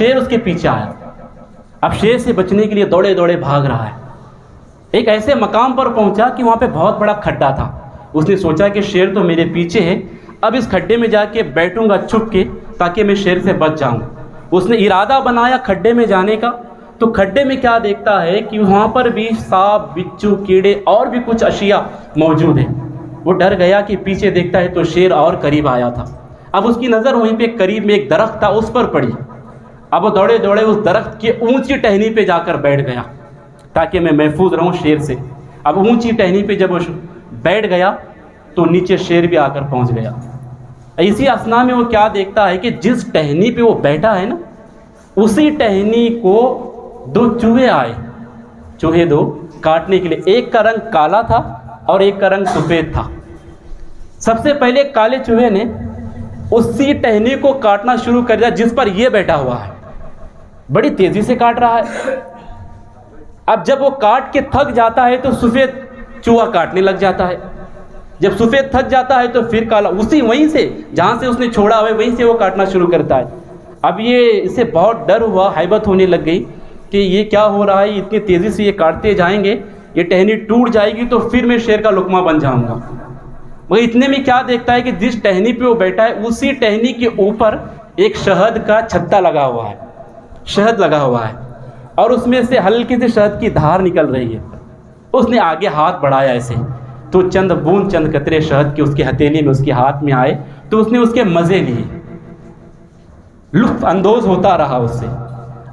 शेर उसके पीछे आया। अब शेर से बचने के लिए दौड़े दौड़े भाग रहा है। एक ऐसे मकाम पर पहुंचा कि वहाँ पे बहुत बड़ा खड्डा था। उसने सोचा कि शेर तो मेरे पीछे है, अब इस खड्डे में जाके बैठूंगा छुप के ताकि मैं शेर से बच जाऊं। उसने इरादा बनाया खड्डे में जाने का। तो खड्डे में क्या देखता है कि वहाँ पर भी सांप, बिच्छू, कीड़े और भी कुछ अशिया मौजूद है। वो डर गया कि पीछे देखता है तो शेर और करीब आया था। अब उसकी नज़र वहीं पे करीब में एक दरख्त था, उस पर पड़ी। अब वो दौड़े दौड़े उस दरख्त की ऊंची टहनी पे जाकर बैठ गया ताकि मैं महफूज रहूं शेर से। अब ऊंची टहनी पे जब वो बैठ गया तो नीचे शेर भी आकर पहुंच गया। इसी असना में वो क्या देखता है कि जिस टहनी पे वो बैठा है ना, उसी टहनी को दो चूहे आए। चूहे दो काटने के लिए, एक का रंग काला था और एक का रंग सफ़ेद था। सबसे पहले काले चूहे ने उसी टहनी को काटना शुरू कर दिया जिस पर ये बैठा हुआ है। बड़ी तेजी से काट रहा है। अब जब वो काट के थक जाता है तो सफ़ेद चूहा काटने लग जाता है। जब सफ़ेद थक जाता है तो फिर काला, उसी वहीं से जहाँ से उसने छोड़ा हुआ है वहीं से वो काटना शुरू करता है। अब ये इसे बहुत डर हुआ, हैबत होने लग गई कि ये क्या हो रहा है, इतनी तेज़ी से ये काटते जाएंगे, ये टहनी टूट जाएगी तो फिर मैं शेर का लुकमा बन जाऊँगा। मगर इतने में क्या देखता है कि जिस टहनी पे वो बैठा है उसी टहनी के ऊपर एक शहद का छत्ता लगा हुआ है, शहद लगा हुआ है और उसमें से हल्की से शहद की धार निकल रही है। उसने आगे हाथ बढ़ाया ऐसे तो चंद बूंद, चंद कतरे शहद के उसकी हथेली में, उसके हाथ में आए तो उसने उसके मज़े लिए, लुत्फ़ अंदोज़ होता रहा उससे।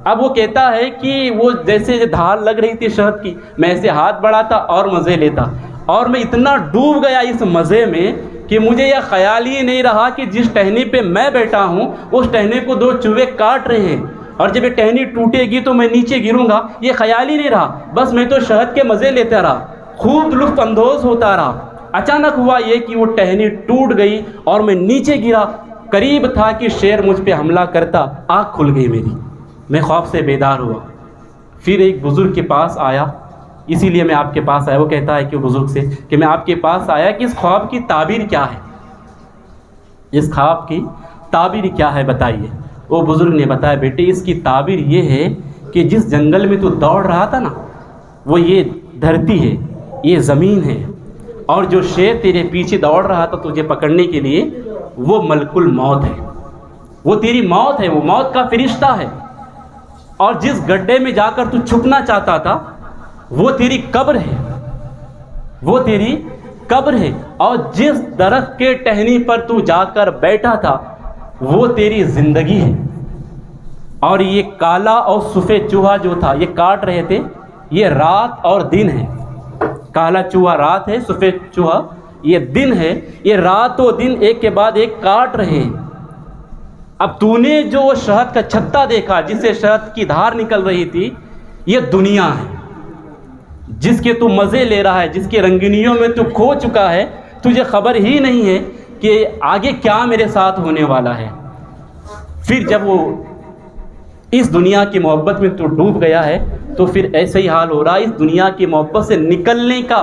अब वो कहता है कि वो जैसे धार लग रही थी शहद की, मैं ऐसे हाथ बढ़ाता और मज़े लेता और मैं इतना डूब गया इस मज़े में कि मुझे यह ख्याल ही नहीं रहा कि जिस टहनी पे मैं बैठा हूँ उस टहनी को दो चूहे काट रहे हैं और जब ये टहनी टूटेगी तो मैं नीचे गिरूंगा, ये ख्याल ही नहीं रहा। बस मैं तो शहद के मज़े लेता रहा, खूब लुत्फ़ अंदोज़ होता रहा। अचानक हुआ ये कि वो टहनी टूट गई और मैं नीचे गिरा। करीब था कि शेर मुझ पे हमला करता। आँख खुल गई मेरी, मैं खौफ से बेदार हुआ। फिर एक बुज़ुर्ग के पास आया, इसीलिए मैं आपके पास आया। वो कहता है कि बुज़ुर्ग से कि मैं आपके पास आया कि इस ख्वाब की ताबीर क्या है, इस ख्वाब की ताबीर क्या है बताइए। वो बुज़ुर्ग ने बताया, बेटे इसकी ताबीर ये है कि जिस जंगल में तू दौड़ रहा था ना, वो ये धरती है, ये ज़मीन है, और जो शेर तेरे पीछे दौड़ रहा था तुझे पकड़ने के लिए, वो मलकुल मौत है, वो तेरी मौत है, वो मौत का फरिश्ता है। और जिस गड्ढे में जाकर तू छुपना चाहता था वो तेरी कब्र है, वो तेरी कब्र है। और जिस दरख्त के टहनी पर तू जाकर बैठा था वो तेरी ज़िंदगी है। और ये काला और सफ़ेद चूहा जो था ये काट रहे थे, ये रात और दिन है। काला चूहा रात है, सफ़ेद चूहा ये दिन है। ये रात और दिन एक के बाद एक काट रहे हैं। अब तूने जो शहद का छत्ता देखा जिससे शहद की धार निकल रही थी, ये दुनिया है जिसके तू मज़े ले रहा है, जिसके रंगीनियों में तू खो चुका है। तुझे खबर ही नहीं है कि आगे क्या मेरे साथ होने वाला है। फिर जब वो इस दुनिया की मोहब्बत में तू डूब गया है तो फिर ऐसे ही हाल हो रहा है। इस दुनिया की मोहब्बत से निकलने का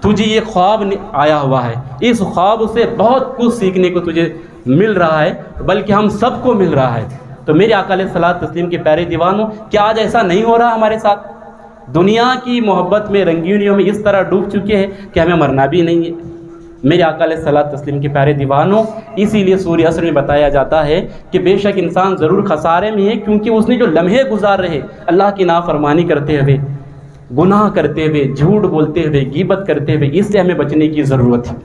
तुझे ये ख्वाब आया हुआ है। इस ख्वाब से बहुत कुछ सीखने को तुझे मिल रहा है, बल्कि हम सबको मिल रहा है। तो मेरे आका अलैहिस्सलातु तस्लीम के प्यारे दीवानों, क्या आज ऐसा नहीं हो रहा हमारे साथ? दुनिया की मोहब्बत में, रंगीनियों में इस तरह डूब चुके हैं कि हमें मरना भी नहीं है। मेरे आका अलैहिस्सलातु तस्लीम के प्यारे दीवानों, इसीलिए सूरह असर में बताया जाता है कि बेशक इंसान ज़रूर खसारे में है, क्योंकि उसने जो लम्हे गुजार रहे अल्लाह की नाफरमानी करते हुए, गुनाह करते हुए, झूठ बोलते हुए, गीबत करते हुए, इससे हमें बचने की ज़रूरत है।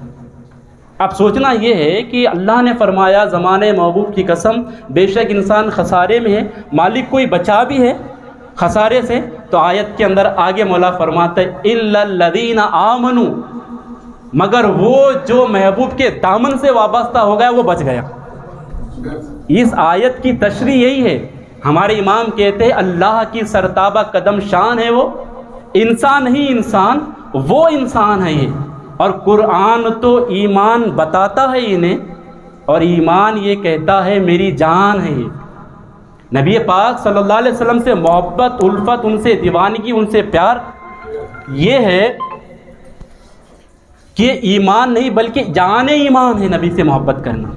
अब सोचना ये है कि अल्लाह ने फरमाया ज़माने महबूब की कसम, बेशक इंसान खसारे में है, मालिक कोई बचा भी है खसारे से। तो आयत के अंदर आगे मौला फरमाता है, इल्लल्लज़ीना आमनू, मगर वो जो महबूब के दामन से वाबस्ता हो गया वो बच गया। इस आयत की तशरीह यही है। हमारे इमाम कहते हैं अल्लाह की सरताबा कदम शान है, वो इंसान ही इंसान, वो इंसान है ये। और कुरान तो ईमान बताता है इन्हें, और ईमान ये कहता है मेरी जान है ये। नबी पाक सल्लल्लाहु अलैहि वसल्लम से मोहब्बत, उल्फत, उनसे दीवानगी, उनसे प्यार, ये है कि ईमान नहीं बल्कि जान ईमान है नबी से मोहब्बत करना।